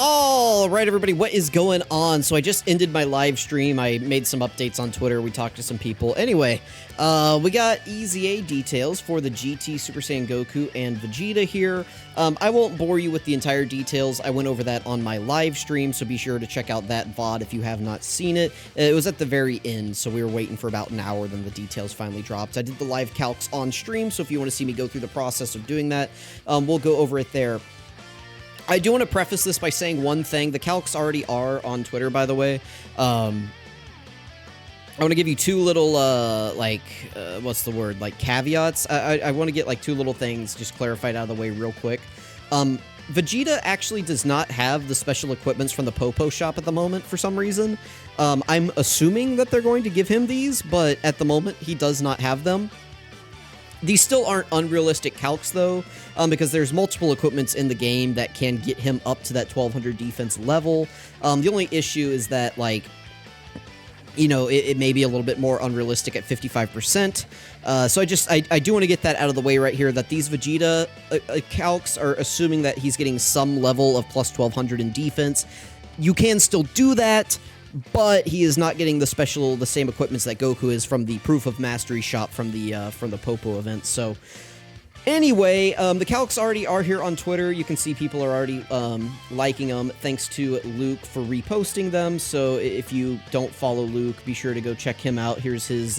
All right, everybody, what is going on? So I just ended my live stream. I made some updates on Twitter. We talked to some people. Anyway, we got EZA details for the GT Super Saiyan Goku and Vegeta here. I won't bore you with the entire details. I went over that on my live stream, so be sure to check out that VOD if you have not seen it. It was at the very end, so we were waiting for about an hour, then the details finally dropped. I did the live calcs on stream, so if you want to see me go through the process of doing that, we'll go over it there. I do want to preface this by saying one thing. The calcs already are on Twitter, by the way. I want to give you two little, what's the word? Like, caveats. I want to get, like, two little things just clarified out of the way real quick. Vegeta actually does not have the special equipments from the Popo shop at the moment for some reason. I'm assuming that they're going to give him these, but at the moment, he does not have them. These still aren't unrealistic calcs, though, because there's multiple equipments in the game that can get him up to that 1200 defense level. The only issue is that, like, you know, it may be a little bit more unrealistic at 55%. So I do want to get that out of the way right here, that these Vegeta calcs are assuming that he's getting some level of plus 1200 in defense. You can still do that, but he is not getting the same equipments that Goku is from the Proof of Mastery shop from the Popo event. So anyway, the calcs already are here on Twitter. You can see people are already liking them. Thanks to Luke for reposting them. So if you don't follow Luke, be sure to go check him out. Here's his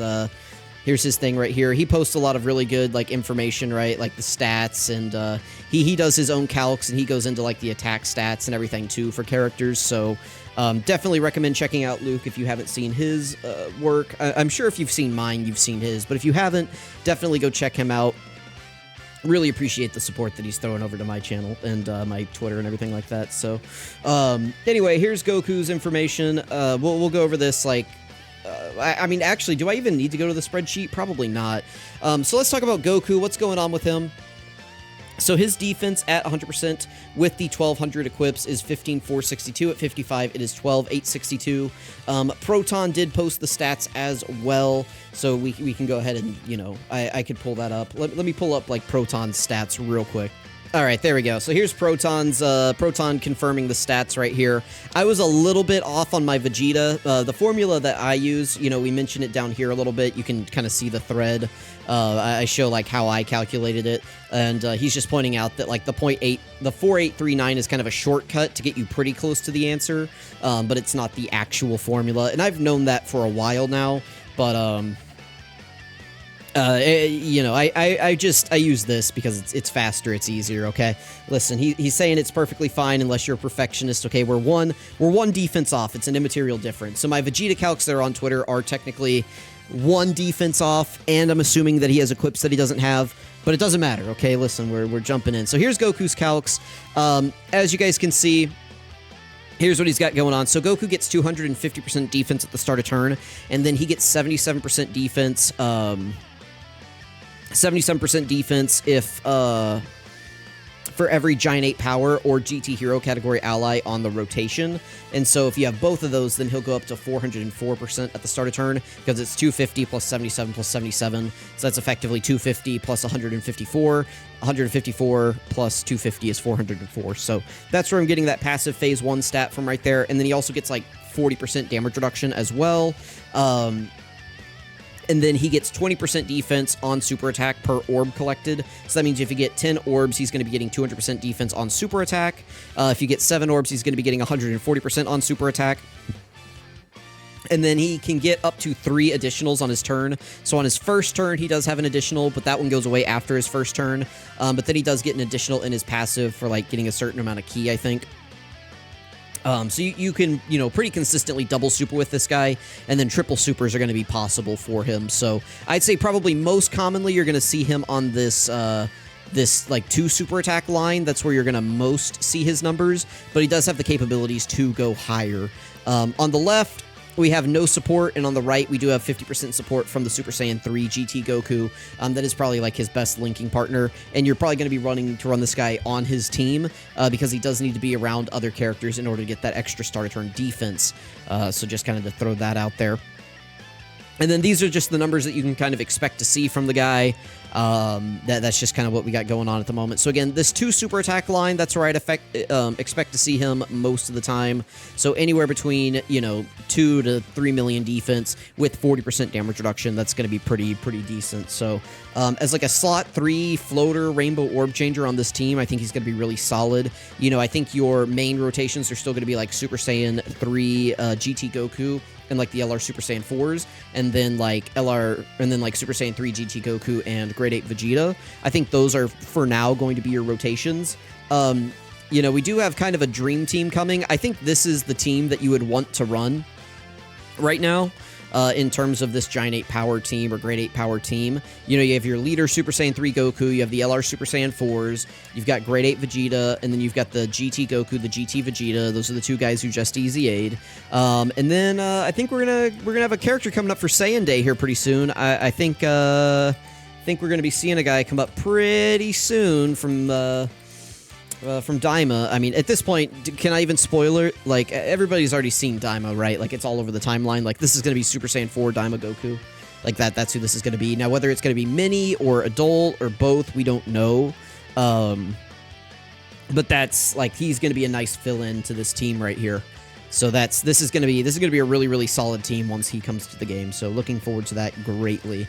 thing right here. He posts a lot of really good, like, information, right? Like the stats, and he does his own calcs, and he goes into, like, the attack stats and everything too for characters. So definitely recommend checking out Luke if you haven't seen his work. I'm sure if you've seen mine, you've seen his, but if you haven't, definitely go check him out. Really appreciate the support that he's throwing over to my channel and my Twitter and everything like that. So anyway, here's Goku's information. We'll go over this, like, I mean, actually, do I even need to go to the spreadsheet? Probably not. So let's talk about Goku. What's going on with him? So his defense at 100% with the 1200 equips is 15,462. At 55, it is 12,862. Proton did post the stats as well, so we can go ahead and, you know, I could pull that up. Let me pull up, like, Proton's stats real quick. All right, there we go. So here's Proton confirming the stats right here. I was a little bit off on my Vegeta. The formula that I use, you know, we mentioned it down here a little bit. You can kind of see the thread. I show, like, how I calculated it, and he's just pointing out that, like, the 4839 is kind of a shortcut to get you pretty close to the answer, but it's not the actual formula. And I've known that for a while now, but you know, I use this because it's faster, it's easier, okay? Listen, he's saying it's perfectly fine unless you're a perfectionist, okay? We're one defense off. It's an immaterial difference. So my Vegeta calcs that are on Twitter are technically one defense off, and I'm assuming that he has equips that he doesn't have, but it doesn't matter, okay? Listen, we're jumping in. So here's Goku's calcs. As you guys can see, here's what he's got going on. So Goku gets 250% defense at the start of turn, and then he gets 77% defense, 77% defense if for every Giant 8 power or GT Hero category ally on the rotation. And so if you have both of those, then he'll go up to 404% at the start of turn, because it's 250 plus 77 plus 77. So that's effectively 250 plus 154. 154 plus 250 is 404. So that's where I'm getting that passive phase 1 stat from right there. And then he also gets, like, 40% damage reduction as well. And then he gets 20% defense on super attack per orb collected. So that means if you get 10 orbs, he's going to be getting 200% defense on super attack. If you get 7 orbs, he's going to be getting 140% on super attack. And then he can get up to 3 additionals on his turn. So on his first turn, he does have an additional, but that one goes away after his first turn. But then he does get an additional in his passive for, like, getting a certain amount of ki, I think. So you can, you know, pretty consistently double super with this guy, and then triple supers are going to be possible for him. So I'd say probably most commonly you're going to see him on this, like, 2 super attack line. That's where you're going to most see his numbers, but he does have the capabilities to go higher. On the left, we have no support, and on the right, we do have 50% support from the Super Saiyan 3 GT Goku. That is probably, like, his best linking partner, and you're probably going to be running to run this guy on his team, because he does need to be around other characters in order to get that extra starter turn defense. So just kind of to throw that out there. And then these are just the numbers that you can kind of expect to see from the guy. That's just kind of what we got going on at the moment. So again, this 2 super attack line, that's where I'd expect to see him most of the time. So anywhere between, you know, 2 to 3 million defense with 40% damage reduction, that's going to be pretty decent. So as like a slot 3 floater rainbow orb changer on this team, I think he's going to be really solid. You know, I think your main rotations are still going to be like Super Saiyan 3 GT Goku and like the LR Super Saiyan 4s, and then like Super Saiyan 3 GT Goku and Grade 8 Vegeta. I think those are for now going to be your rotations. You know, we do have kind of a dream team coming. I think this is the team that you would want to run right now. In terms of this Giant 8 power team or Grade 8 power team. You know, you have your leader Super Saiyan 3 Goku, you have the LR Super Saiyan 4s, you've got Grade 8 Vegeta, and then you've got the GT Goku, the GT Vegeta. Those are the 2 guys who just EZA'd. And then I think we're gonna have a character coming up for Saiyan Day here pretty soon. I think we're gonna be seeing a guy come up pretty soon from Daima. I mean, at this point, can I even spoiler? Like, everybody's already seen Daima, right? Like, it's all over the timeline. Like, this is going to be Super Saiyan 4 Daima Goku. Like, that's who this is going to be. Now, whether it's going to be mini or adult or both, we don't know. But that's, like, he's going to be a nice fill-in to this team right here. So this is going to be a really, really solid team once he comes to the game. So looking forward to that greatly.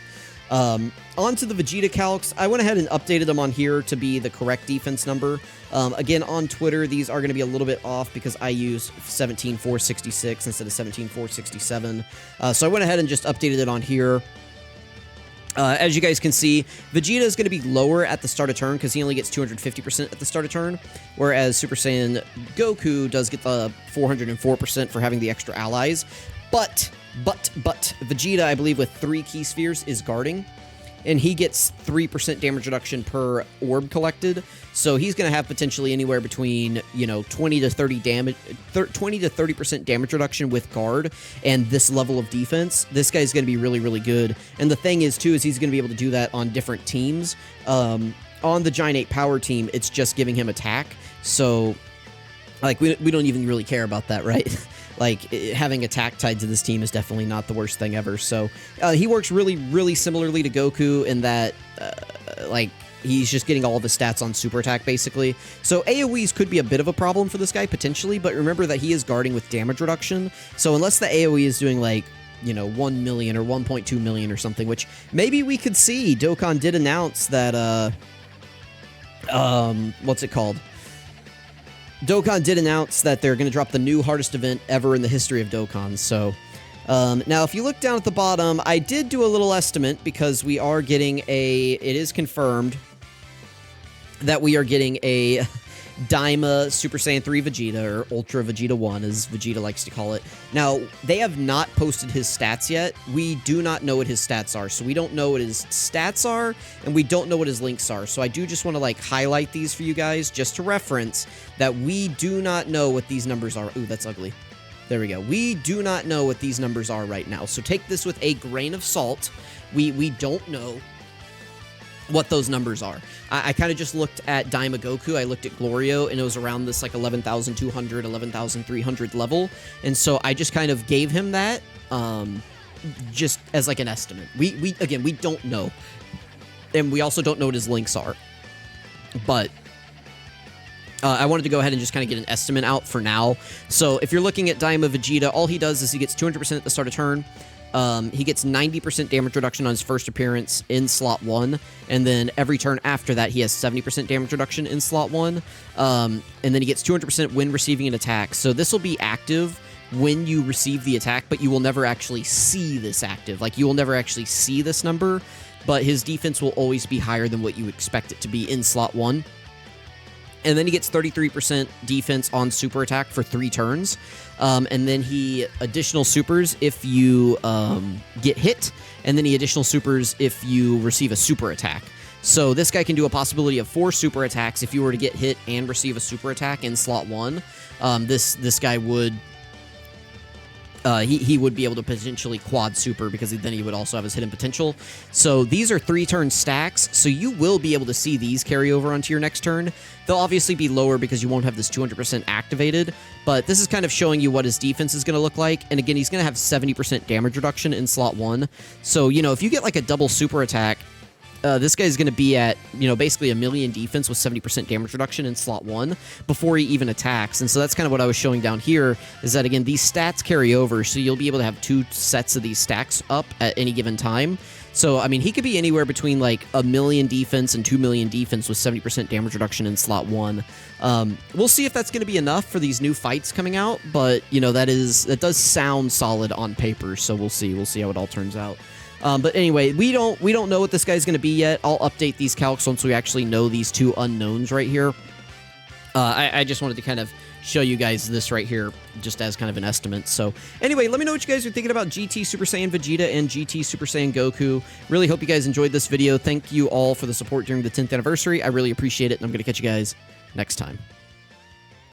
On to the Vegeta calcs. I went ahead and updated them on here to be the correct defense number. Again, on Twitter, these are going to be a little bit off because I use 17,466 instead of 17,467. So I went ahead and just updated it on here. As you guys can see, Vegeta is going to be lower at the start of turn because he only gets 250% at the start of turn, whereas Super Saiyan Goku does get the 404% for having the extra allies. But Vegeta, I believe, with 3 key spheres is guarding, and he gets 3% damage reduction per orb collected. So he's going to have potentially anywhere between, you know, 20 to 30% damage reduction with guard and this level of defense. This guy's going to be really, really good. And the thing is, too, is he's going to be able to do that on different teams. On the Giant 8 power team, it's just giving him attack. So, like, we don't even really care about that, right? Like, having attack tied to this team is definitely not the worst thing ever. So, he works really, really similarly to Goku in that, like, he's just getting all of his stats on super attack, basically. So, AoEs could be a bit of a problem for this guy, potentially, but remember that he is guarding with damage reduction. So, unless the AoE is doing, like, you know, 1 million or 1.2 million or something, which maybe we could see. Dokkan did announce that, what's it called? Dokkan did announce that they're going to drop the new hardest event ever in the history of Dokkan. So, now if you look down at the bottom, I did do a little estimate because we are getting it is confirmed that we are getting a Daima Super Saiyan 3 Vegeta, or Ultra Vegeta 1, as Vegeta likes to call it. Now, they have not posted his stats yet. We do not know what his stats are, so we don't know what his stats are, and we don't know what his links are. So I do just want to, like, highlight these for you guys, just to reference that we do not know what these numbers are. Ooh, that's ugly. There we go. We do not know what these numbers are right now, so take this with a grain of salt. We don't know what those numbers are. I kind of just looked at Daima Goku, I looked at Glorio, and it was around this like 11,200, 11,300 level, and so I just kind of gave him that, just as like an estimate. Again, we don't know, and we also don't know what his links are, but I wanted to go ahead and just kind of get an estimate out for now. So if you're looking at Daima Vegeta, all he does is he gets 200% at the start of turn. He gets 90% damage reduction on his first appearance in slot 1, and then every turn after that, he has 70% damage reduction in slot 1, and then he gets 200% when receiving an attack. So this will be active when you receive the attack, but you will never actually see this active. Like, you will never actually see this number, but his defense will always be higher than what you expect it to be in slot 1. And then he gets 33% defense on super attack for 3 turns. And then he additional supers if you get hit. And then he additional supers if you receive a super attack. So this guy can do a possibility of 4 super attacks if you were to get hit and receive a super attack in slot 1. This guy would... he would be able to potentially quad super because then he would also have his hidden potential. So these are 3-turn stacks, so you will be able to see these carry over onto your next turn. They'll obviously be lower because you won't have this 200% activated, but this is kind of showing you what his defense is going to look like. And again, he's going to have 70% damage reduction in slot 1. So, you know, if you get like a double super attack this guy's going to be at, you know, basically 1,000,000 defense with 70% damage reduction in slot 1 before he even attacks. And so that's kind of what I was showing down here, is that, again, these stats carry over, so you'll be able to have 2 sets of these stacks up at any given time. So, I mean, he could be anywhere between, like, 1,000,000 defense and 2,000,000 defense with 70% damage reduction in slot 1. We'll see if that's going to be enough for these new fights coming out, but, you know, that does sound solid on paper, so we'll see. We'll see how it all turns out. But anyway, we don't know what this guy's going to be yet. I'll update these calcs once we actually know these 2 unknowns right here. I just wanted to kind of show you guys this right here just as kind of an estimate. So anyway, let me know what you guys are thinking about GT Super Saiyan Vegeta and GT Super Saiyan Goku. Really hope you guys enjoyed this video. Thank you all for the support during the 10th anniversary. I really appreciate it, and I'm going to catch you guys next time.